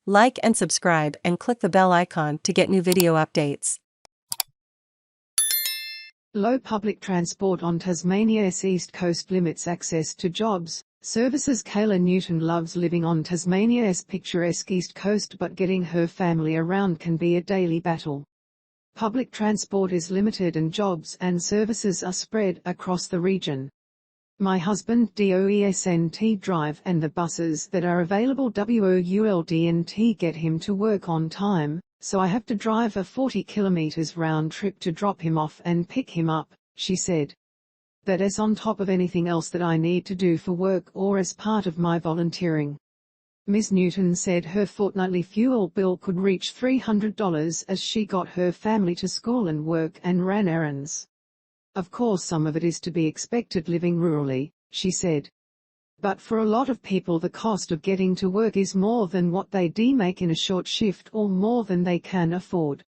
Like and subscribe and click the bell icon to get new video updates. Low public transport on Tasmania'S east coast limits access to jobs, services. Kayla Newton loves living on Tasmania'S picturesque east coast, but getting her family around can be a daily battle. Public transport is limited and jobs and services are spread across the region. My husband doesn't drive, and the buses that are available wouldn't get him to work on time, so I have to drive a 40 kilometers round trip to drop him off and pick him up, she said. That's on top of anything else that I need to do for work or as part of my volunteering. Ms. Newton said her fortnightly fuel bill could reach $300 as she got her family to school and work and ran errands. Of course, some of it is to be expected living rurally, she said. But for a lot of people, the cost of getting to work is more than what they make in a short shift or more than they can afford.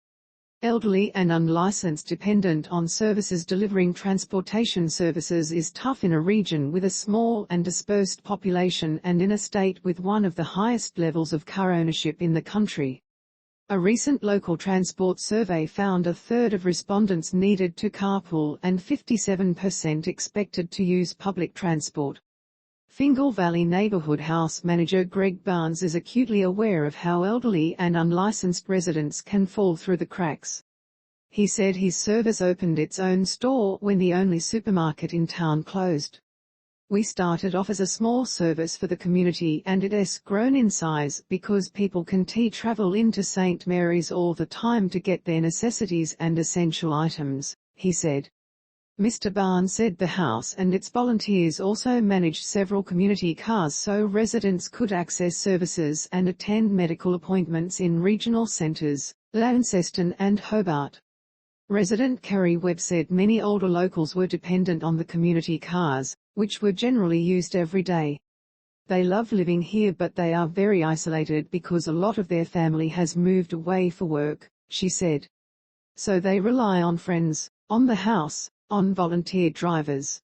Elderly and unlicensed dependent on services delivering transportation services is tough in a region with a small and dispersed population and in a state with one of the highest levels of car ownership in the country. A recent local transport survey found a third of respondents needed to carpool and 57% expected to use public transport. Fingal Valley Neighborhood House Manager Greg Barnes is acutely aware of how elderly and unlicensed residents can fall through the cracks. He said his service opened its own store when the only supermarket in town closed. We started off as a small service for the community and it has grown in size because people can travel into St. Mary's all the time to get their necessities and essential items, he said. Mr. Barnes said the house and its volunteers also managed several community cars so residents could access services and attend medical appointments in regional centres, Launceston and Hobart. Resident Kerry Webb said many older locals were dependent on the community cars, which were generally used every day. They love living here, but they are very isolated because a lot of their family has moved away for work, she said. So they rely on friends, on the house, on volunteer drivers.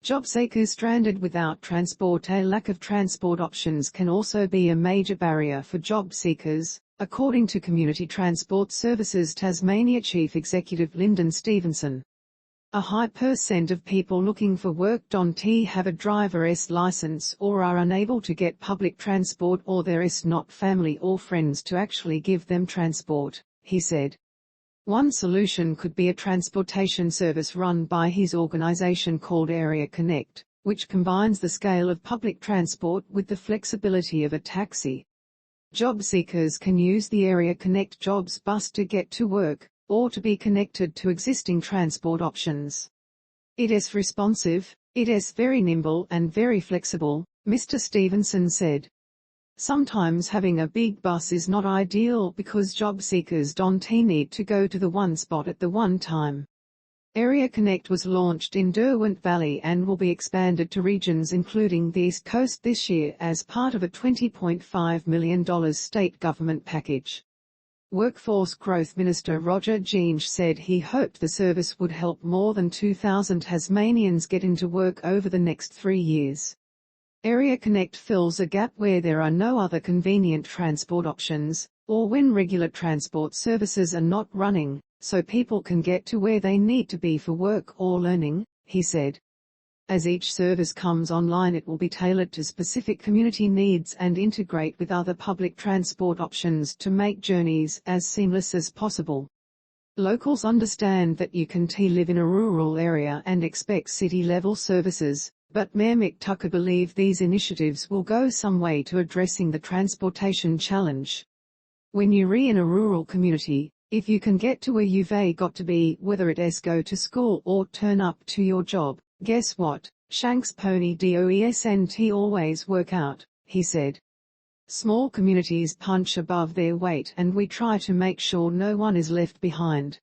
Job seekers stranded without transport. A lack of transport options can also be a major barrier for job seekers, according to Community Transport Services Tasmania Chief Executive Lyndon Stevenson. A high percent of people looking for work don't have a driver's license or are unable to get public transport, or there is not family or friends to actually give them transport, he said. One solution could be a transportation service run by his organization called Area Connect, which combines the scale of public transport with the flexibility of a taxi. Job seekers can use the Area Connect Jobs bus to get to work, or to be connected to existing transport options. It is responsive, it is very nimble and very flexible, Mr. Stevenson said. Sometimes having a big bus is not ideal because job seekers don't need to go to the one spot at the one time. Area Connect was launched in Derwent Valley and will be expanded to regions including the East Coast this year as part of a $20.5 million state government package. Workforce Growth Minister Roger Ginge said he hoped the service would help more than 2,000 Tasmanians get into work over the next 3 years. Area Connect fills a gap where there are no other convenient transport options, or when regular transport services are not running, so people can get to where they need to be for work or learning, he said. As each service comes online, it will be tailored to specific community needs and integrate with other public transport options to make journeys as seamless as possible. Locals understand that you can live in a rural area and expect city-level services, but Mayor Mick Tucker believes these initiatives will go some way to addressing the transportation challenge. When you're in a rural community, if you can get to where you've got to be, whether it is go to school or turn up to your job, guess what? Shanks Pony doesn't always work out, he said. Small communities punch above their weight and we try to make sure no one is left behind.